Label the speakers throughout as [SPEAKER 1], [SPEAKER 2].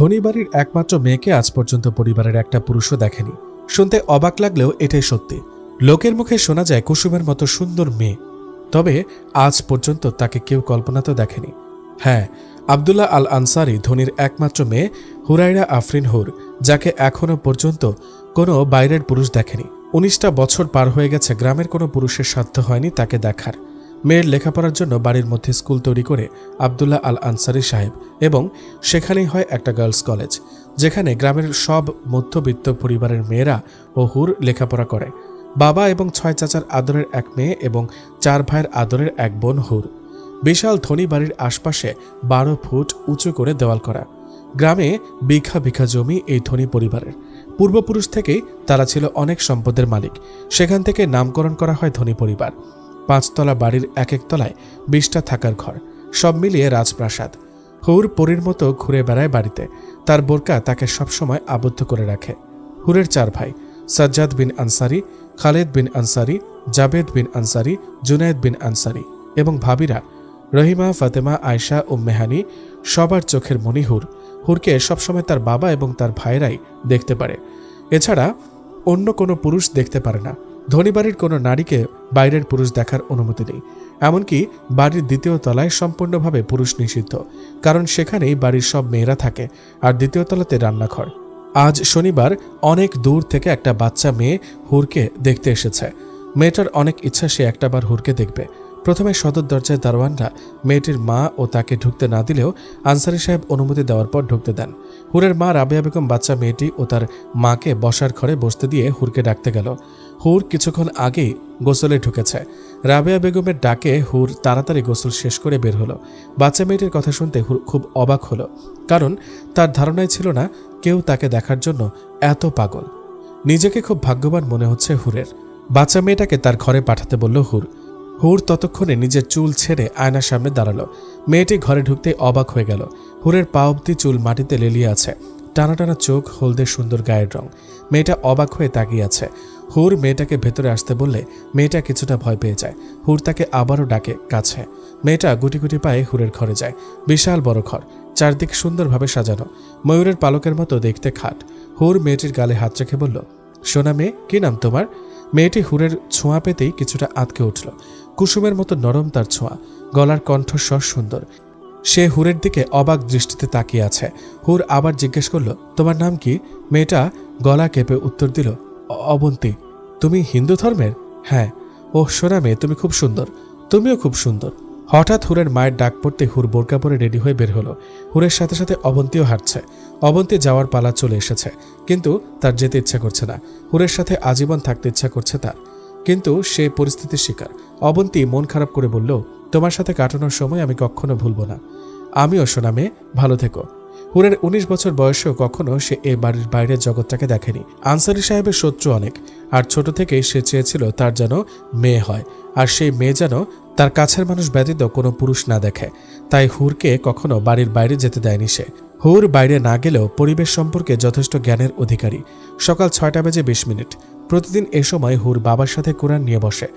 [SPEAKER 1] ধনী বাড়ির একমাত্র মেয়েকে আজ পর্যন্ত পরিবারের একটা পুরুষও দেখেনি। শুনতে অবাক লাগলেও এটাই সত্যি। লোকের মুখে শোনা যায় কুসুমের মতো সুন্দর মেয়ে, তবে আজ পর্যন্ত তাকে কেউ কল্পনাতেও দেখেনি। হ্যাঁ, আবদুল্লাহ আল আনসারি ধনীর একমাত্র মেয়ে হুরাইরা আফরিন হুর, যাকে এখনও পর্যন্ত কোনো বাইরের পুরুষ দেখেনি। 19টা বছর পার হয়ে গেছে, গ্রামের কোনো পুরুষের সাধ্য হয়নি তাকে দেখার। মেয়ের লেখাপড়ার জন্য বাড়ির মধ্যে স্কুল তৈরি করে আবদুল্লাহ আল আনসারি সাহেব, এবং সেখানেই হয় একটা গার্লস কলেজ, যেখানে গ্রামের সব মধ্যবিত্ত পরিবারের মেয়েরা ও হুর লেখাপড়া করে। বাবা এবং 6 চাচার আদরের এক মেয়ে এবং 4 ভাইয়ের আদরের এক বোন হুর। বিশাল ধনী বাড়ির আশপাশে 12 ফুট উঁচু করে দেওয়াল করা। গ্রামে বিঘা বিঘা জমি এই ধনী পরিবারের। পূর্বপুরুষ থেকেই তারা ছিল অনেক সম্পদের মালিক। সেখান থেকে নামকরণ করা হয় ধনী পরিবার। 5 তলা বাড়ির এক এক তলায় 20টা থাকার ঘর, সব মিলিয়ে রাজপ্রাসাদ। হুর পরীর মতো ঘুরে বেড়ায় বাড়িতে। তার বোরকা তাকে সবসময় আবদ্ধ করে রাখে। হুরের 4 ভাই, সাজ্জাদ বিন আনসারি, খালেদ বিন আনসারি, জাবেদ বিন আনসারি, জুনায়েদ বিন আনসারি, এবং ভাবিরা রহিমা, ফাতেমা, আয়শা, উম্মেহানি। সবার চোখের মনি হুর। হুরকে সবসময় তার বাবা এবং তার ভাইরাই দেখতে পারে, এছাড়া অন্য কোনো পুরুষ দেখতে পারে না। ধনী বাড়ির কোনো নারীকে বাইরের পুরুষ দেখার অনুমতি নেই। এমনকি বাড়ির 2য় তলায় সম্পূর্ণভাবে পুরুষ নিষিদ্ধ, কারণ সেখানেই বাড়ির সব মেয়েরা থাকে, আর 2য় তলাতে রান্নাঘর। আজ শনিবার অনেক দূর থেকে একটা বাচ্চা মেয়ে হুরকে দেখতে এসেছে। মেয়েটার অনেক ইচ্ছা সে একটাবার হুরকে দেখবে। প্রথমে সদর দরজায় দারোয়ানরা মেয়েটির মা ও তাকে ঢুকতে না দিলেও আনসারি সাহেব অনুমতি দেওয়ার পর ঢুকতে দেন। হুরের মা রাবেয়া বেগম বাচ্চা মেয়েটি ও তার মাকে বসার ঘরে বসতে দিয়ে হুরকে ডাকতে গেল। হুর কিছুক্ষণ আগেই গোসলে ঢুকেছে। রাবেয়া বেগমের ডাকে হুর তাড়াতাড়ি গোসল শেষ করে বের হলো। বাচ্চা মেয়েটির কথা শুনতে হুর খুব অবাক হলো, কারণ তার ধারণাই ছিল না কেউ তাকে দেখার জন্য এত পাগল। নিজেকে খুব ভাগ্যবান মনে হচ্ছে হুরের। বাচ্চা মেয়েটাকে তার ঘরে পাঠাতে বলল হুর। হুর ততক্ষণে নিজের চুল ছেড়ে আয়নার সামনে দাঁড়ালো। মেয়েটি ঘরে ঢুকতে অবাক হয়ে গেল। হুরের পা অবধি চুল মাটিতে লেলিয়ে আছে, টানা টানা চোখ, হলদে সুন্দর গায়ের রং। মেয়েটা অবাক হয়ে তাকিয়ে আছে। হুর মেয়েটাকে ভেতরে আসতে বললে মেয়েটা কিছুটা ভয় পেয়ে যায়। হুর তাকে আবারও ডাকে কাছে। মেয়েটা গুটি গুটি পায়ে হুরের ঘরে যায়। বিশাল বড় ঘর, চারদিক সুন্দরভাবে সাজানো, ময়ূরের পালকের মতো দেখতে খাট। হুর মেয়েটির গালে হাত রেখে বলল, সোনা মেয়ে, কি নাম তোমার? মেয়েটি হুরের ছোঁয়া পেতেই কিছুটা আঁতকে উঠল। কুসুমের মতো নরম তার ছোঁয়া, গলার কণ্ঠস্বর সুন্দর। সে হুরের দিকে অবাক দৃষ্টিতে তাকিয়ে আছে। হুর আবার জিজ্ঞেস করল, তোমার নাম কি? মেয়েটা গলা কেঁপে উত্তর দিল, অবন্তী। তুমি হিন্দু ধর্মের? হ্যাঁ। ও সোনা মেয়ে, তুমি খুব সুন্দর। তুমিও খুব সুন্দর। হঠাৎ হুরের মায়ের ডাক পড়তে হুর বোরকা পরে রেডি হয়ে বের হলো। হুরের সাথে সাথে অবন্তীও হাঁটছে। অবন্তী যাওয়ার পালা চলে এসেছে, কিন্তু তার যেতে ইচ্ছা করছে না। হুরের সাথে আজীবন থাকতে ইচ্ছা করছে তার, কিন্তু সে পরিস্থিতির শিকার। অবন্তী মন খারাপ করে বলল, তোমার সাথে কাটানোর সময় আমি কখনো ভুলব না। আমিও সোনা মেয়ে, ভালো থেকো। হুরের 19 বছর বয়সেও কখনো সে এ বাড়ির বাইরের জগৎটাকে দেখেনি। আনসারি সাহেবের শত্রু অনেক, আর ছোট থেকেই সে চেয়েছিল তার যেন মেয়ে হয়, আর সেই মেয়ে যেন তার কাছের মানুষ ব্যতীত কোনো পুরুষ না দেখে। তাই হুরকে কখনো বাড়ির বাইরে যেতে দেয়নি সে। হুর বাইরে না গেলেও পরিবেশ সম্পর্কে যথেষ্ট জ্ঞানের অধিকারী। সকাল 6টা বেজে 20 মিনিট। প্রতিদিন এ সময় হুর বাবার সাথে কোরআন নিয়ে বসে।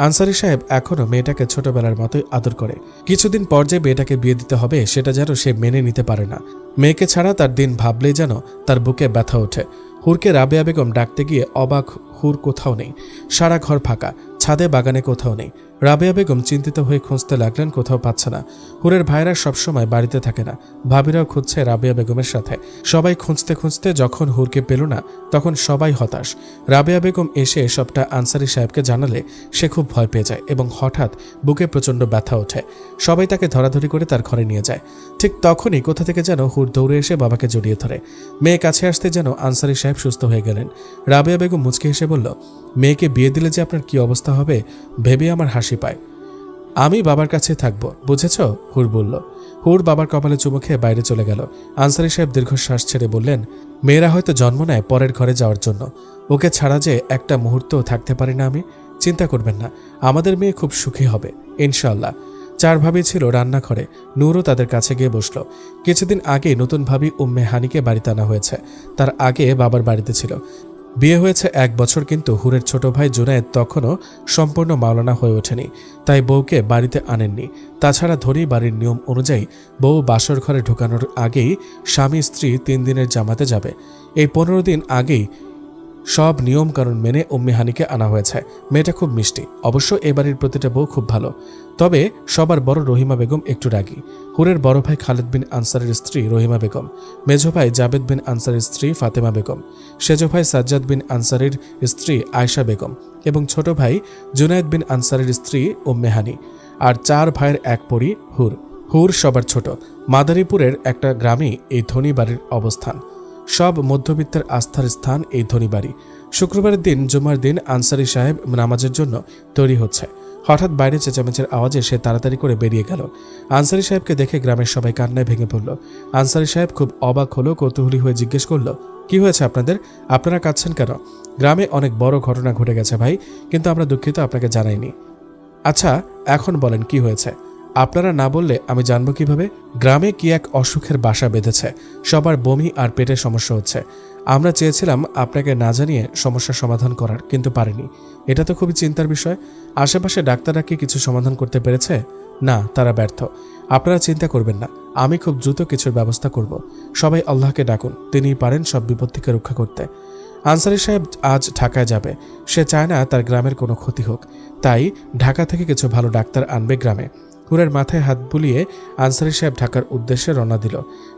[SPEAKER 1] আনসারি সাহেব এখনও মেয়েটাকে ছোটবেলার মতোই আদর করে। কিছুদিন পর যে মেয়েটাকে বিয়ে দিতে হবে সেটা যেন সে মেনে নিতে পারে না। মেয়েকে ছাড়া তার দিন ভাবলেই যেন তার বুকে ব্যথা ওঠে। হুরকে রাবেয়া বেগম ডাকতে গিয়ে অবাক, হুর কোথাও নেই। সারা ঘর ফাঁকা, ছাদে বাগানে কোথাও নেই। রাবেয়া বেগম চিন্তিত হয়ে খুঁজতে লাগলেন, কোথাও পাচ্ছে না। হুরের ভাইরা সবসময় বাড়িতে থাকে না, ভাবিরাও খুঁজছে রাবেয়া বেগমের সাথে। সবাই খুঁজতে খুঁজতে যখন হুরকে পেল না, তখন সবাই হতাশ। রাবেয়া বেগম এসে সবটা আনসারি সাহেবকে জানালে সে খুব ভয় পেয়ে যায় এবং হঠাৎ বুকে প্রচণ্ড ব্যথা ওঠে। সবাই তাকে ধরাধরি করে তার ঘরে নিয়ে যায়। ঠিক তখনই কোথা থেকে যেন হুর দৌড়ে এসে বাবাকে জড়িয়ে ধরে। মেয়ে কাছে আসতে যেন আনসারি সাহেব সুস্থ হয়ে গেলেন। রাবেয়া বেগম মুচকে হেসে বলল, মেয়েকে বিয়ে দিলে যে আপনার কি অবস্থা হবে ভেবে আমার হাসি পায়। আমি বাবার কাছে থাকবো, বুঝেছ? হুর বলল। হুর বাবার কপালে চুমু খেয়ে বাইরে চলে গেল। আনসারি সাহেব দীর্ঘশ্বাস ছেড়ে বললেন, মেয়েরা হয়তো জন্ম নেয় পরের ঘরে যাওয়ার জন্য। ওকে ছাড়া যে একটা মুহূর্তও থাকতে পারি না আমি। চিন্তা করবেন না, আমাদের মেয়ে খুব সুখী হবে ইনশাআল্লাহ। 4 ভাবি ছিল রান্নাঘরে। নূরও তাদের কাছে গিয়ে বসল। কিছুদিন আগে নতুন ভাবি উম্মে হানিকে বাড়িতে আনা হয়েছে। তার আগে বাবার বাড়িতে ছিল। বিয়ে হয়েছে 1 বছর, কিন্তু হুরের ছোট ভাই জুনায়েদ তখনও সম্পূর্ণ মাওলানা হয়ে ওঠেনি, তাই বউকে বাড়িতে আনেননি। তাছাড়া ধনী বাড়ির নিয়ম অনুযায়ী বউ বাসর ঘরে ঢোকানোর আগেই স্বামী স্ত্রী 3 দিনের জামাতে যাবে। এই 15 দিন আগেই সব নিয়মকানুন মেনে উম্মে হানিকে আনা হয়েছে। মেয়েটা খুব মিষ্টি, অবশ্য এ বাড়ির প্রতিটা বউ খুব ভালো। তবে সবার বড় রহিমা বেগম একটু রাগী। হুরের বড় ভাই খালেদ বিন আনসারের স্ত্রী রহিমা বেগম, মেজো ভাই জাবেদ বিন আনসারের স্ত্রী ফাতেমা বেগম, সেজো ভাই সাজ্জাদ বিন আনসারের স্ত্রী আয়েশা বেগম এবং ছোট ভাই জুনায়েদ বিন আনসারের স্ত্রী উম্মে হানি। আর 4 ভাইয়ের এক পরী হুর। হুর সবার ছোট। মাদারীপুরের একটা গ্রামেই এই ধনী বাড়ির অবস্থান। সব মধ্যবিত্তের আস্থার স্থান এই ধনী বাড়ি। শুক্রবারের দিন, জুমার দিন, আনসারি সাহেব নামাজের জন্য তৈরি হচ্ছে। হঠাৎ বাইরে চেঁচামেচির আওয়াজে সে তাড়াতাড়ি করে বেরিয়ে গেল। আনসারি সাহেবকে দেখে গ্রামের সবাই কান্নায় ভেঙে পড়ল। আনসারি সাহেব খুব অবাক হলো, কৌতূহলী হয়ে জিজ্ঞেস করল, কি হয়েছে আপনাদের? আপনারা কাঁদছেন কেন? গ্রামে অনেক বড় ঘটনা ঘটে গেছে ভাই, কিন্তু আমরা দুঃখিত, আপনাকে জানাইনি। আচ্ছা, এখন বলেন কি হয়েছে? আপনারা না বললে আমি জানবো কিভাবে? গ্রামে কি এক অসুখের বাসা বেঁধেছে। সবার বমি আর পেটের সমস্যা হচ্ছে। আমরা চেয়েছিলাম আপনাকে না জানিয়ে সমস্যার সমাধান করার, কিন্তু পারিনি। এটা তো খুবই চিন্তার বিষয়। আশেপাশে ডাক্তাররা কি কিছু সমাধান করতে পেরেছে? না, তারা ব্যর্থ। আপনারা চিন্তা করবেন না, আমি খুব দ্রুত কিছুর ব্যবস্থা করব। সবাই আল্লাহকে ডাকুন, তিনিই পারেন সব বিপদ থেকে রক্ষা করতে। আনসারি সাহেব আজ ঢাকায় যাবে। সে চায় না তার গ্রামের কোনো ক্ষতি হোক, তাই ঢাকা থেকে কিছু ভালো ডাক্তার আনবে গ্রামে। হুরের মাথায় হাত বুলিয়ে আনসারি সাহেব ঢাকার উদ্দেশ্যে রওনা দিল।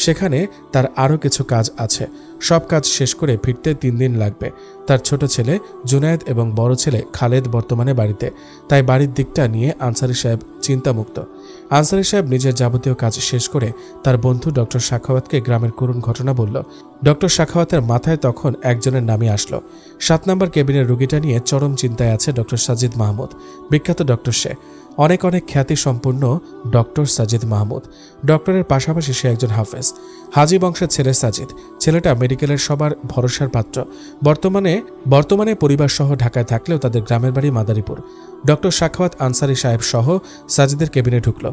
[SPEAKER 1] সেখানে তার আরও কিছু কাজ আছে। সব কাজ শেষ করে ফিরতে 3 দিন লাগবে। তার ছোট ছেলে জুনায়েদ এবং বড় ছেলে খালেদ বর্তমানে বাড়িতে, তাই বাড়ির দিকটা নিয়ে আনসারি সাহেব চিন্তামুক্ত। আনসারি সাহেব নিজের যাবতীয় কাজ শেষ করে তার বন্ধু ডক্টর সাখাওয়াতকে গ্রামের করুণ ঘটনা বলল। ডক্টর সাখাওয়াতের মাথায় তখন একজনের নামই আসলো। 7 নম্বর কেবিনের রোগীটা নিয়ে চরম চিন্তায় আছে ডক্টর সাজিদ মাহমুদ। বিখ্যাত ডক্টর সে, অনেক অনেক খ্যাতি সম্পন্ন ডক্টর সাজিদ মাহমুদ। ডক্টরের পাশাপাশি সে একজন হাফেজ। হাজি বংশের ছেলে সাজিদ। ছেলেটা মেডিকেলের সবার ভরসার পাত্র। বর্তমানে পরিবার সহ ঢাকায় থাকলেও তাদের গ্রামের বাড়ি মাদারীপুর। ডক্টর সাখাওয়াত আনসারি সাহেব সহ সাজিদের কেবিনে ঢুকল।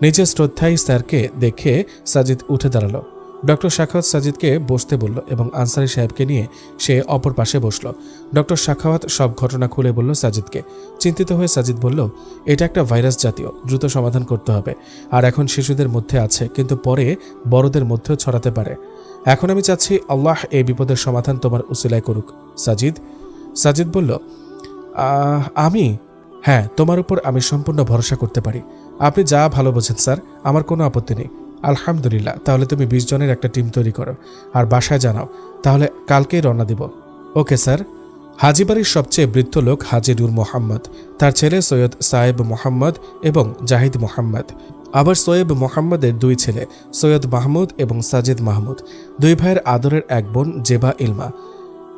[SPEAKER 1] নিজের শ্রদ্ধায় স্যারকে দেখে সাজিদ উঠে দাঁড়ালো। ডক্টর সাখাওয়াত সাজিদকে বসতে বলল এবং আনসারি সাহেবকে নিয়ে সে অপর পাশে বসল। ডক্টর সাখাওয়াত সব ঘটনা খুলে বলল সাজিদকে। চিন্তিত হয়ে সাজিদ বলল, এটা একটা ভাইরাস জাতীয়, দ্রুত সমাধান করতে হবে। আর এখন শিশুদের মধ্যে আছে, কিন্তু পরে বড়দের মধ্যেও ছড়াতে পারে। এখন আমি চাচ্ছি আল্লাহ এই বিপদের সমাধান তোমার উসিলায় করুক। সাজিদ বলল, আমি? হ্যাঁ, তোমার উপর আমি সম্পূর্ণ ভরসা করতে পারি। আপনি যা ভালো বোঝেন স্যার, আমার কোনো আপত্তি নেই। আলহামদুলিল্লাহ, তাহলে তুমি 20 জনের একটা টিম তৈরি করো আর বাসায় জানাও, তাহলে কালকেই রওনা দিব। Okay sir. হাজিবাড়ির সবচেয়ে বৃদ্ধ লোক হাজি নূর মোহাম্মদ, তার ছেলে সৈয়দ সাহেব মোহাম্মদ এবং জাহিদ মোহাম্মদ। আবার সৈয়দ মোহাম্মদের 2 ছেলে, সৈয়দ মাহমুদ এবং সাজিদ মাহমুদ। 2 ভাইয়ের আদরের এক বোন জেবা ইলমা।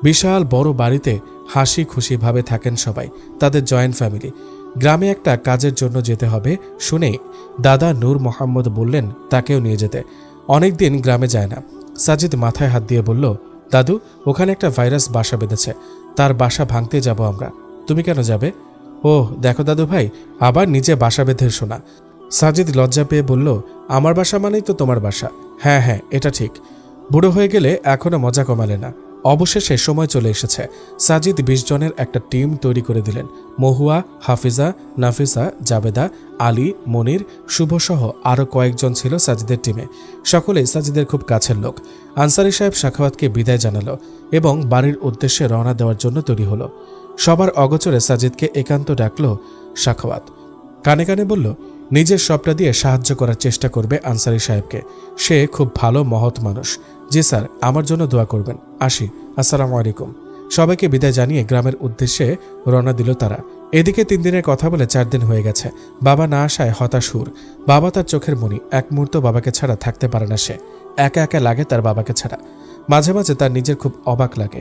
[SPEAKER 1] বিশাল বড় বাড়িতে হাসি খুশিভাবে থাকেন সবাই। তাদের জয়েন্ট ফ্যামিলি। গ্রামে একটা কাজের জন্য যেতে হবে শুনে দাদা নূর মোহাম্মদ বললেন তাকেও নিয়ে যেতে। অনেক দিন গ্রামে যায় না। সাজিদ মাথায় হাত দিয়ে বলল, দাদু, ওখানে একটা ভাইরাস বাসা বেঁধেছে, তার বাসা ভাঙতে যাব আমরা। তুমি কেন যাবে? ওহ, দেখো দাদু ভাই, আবার নিজে বাসা বেঁধে শোনা। সাজিদ লজ্জা পেয়ে বলল, আমার বাসা মানেই তো তোমার বাসা। হ্যাঁ হ্যাঁ, এটা ঠিক। বুড়ো হয়ে গেলে এখনো মজা কমালে না। অবশেষে সময় চলে এসেছে। সাজিদ 20 জনের একটা টিম তৈরি করে দিলেন। মহুয়া, হাফিজা, নাফিসা, জাবেদা, আলী, মনির, শুভসহ আরও কয়েকজন ছিল সাজিদের টিমে। সকলেই সাজিদের খুব কাছের লোক। আনসারি সাহেব সাখাওয়াতকে বিদায় জানালো এবং বাড়ির উদ্দেশ্যে রওনা দেওয়ার জন্য তৈরি হলো। সবার অগোচরে সাজিদকে একান্ত ডাকল সাখাওয়াত। কানে কানে বলল, নিজের সবটা দিয়ে সাহায্য করার চেষ্টা করবে আনসারি সাহেবকে। সে খুব ভালো মহৎ মানুষ। জি স্যার, আমার জন্য দোয়া করবেন। আসি, আসসালামু আলাইকুম। সবাইকে বিদায় জানিয়ে গ্রামের উদ্দেশ্যে রওনা দিল তারা। এদিকে 3 দিনের কথা বলে 4 দিন হয়ে গেছে। বাবা না আসায় হতাশ হুর। বাবা তার চোখের মণি, এক মুহূর্ত বাবাকে ছাড়া থাকতে পারে না সে। একা একা লাগে তার বাবাকে ছাড়া। মাঝে মাঝে তার নিজের খুব অবাক লাগে।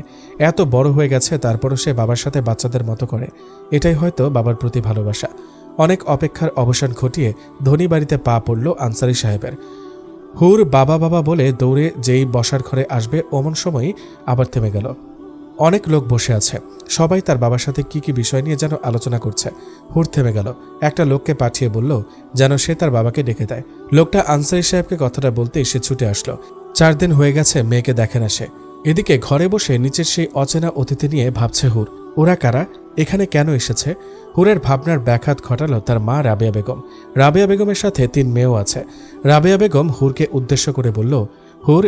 [SPEAKER 1] এত বড় হয়ে গেছে, তারপরও সে বাবার সাথে বাচ্চাদের মতো করে। এটাই হয়তো বাবার প্রতি ভালোবাসা। অনেক অপেক্ষার অবসান ঘটিয়ে ধনী বাড়িতে পা পড়ল আনসারি সাহেবের। হুর বাবা বাবা বলে দৌড়ে যেই বসার ঘরে আসবে, অমন সময়ই আবার থেমে গেল। অনেক লোক বসে আছে, সবাই তার বাবার সাথে কি কি বিষয় নিয়ে যেন আলোচনা করছে। হুর থেমে গেল। একটা লোককে পাঠিয়ে বলল যেন সে তার বাবাকে ডেকে দেয়। লোকটা আনসারি সাহেবকে কথাটা বলতেই সে ছুটে আসলো। 4 দিন হয়ে গেছে, মেয়েকে দেখে না সে। এদিকে ঘরে বসে নিচের সেই অচেনা অতিথি নিয়ে ভাবছে হুর। ওরা কারা, এখানে কেন এসেছে? হুরের ভাবনার ব্যাঘাত ঘটালো তার মা রাবেয়া বেগম। রাবেয়া বেগমের সাথে 3 মেয়েও আছে। রাবেয়া বেগম হুরকে উদ্দেশ্য করে বলল, হুর,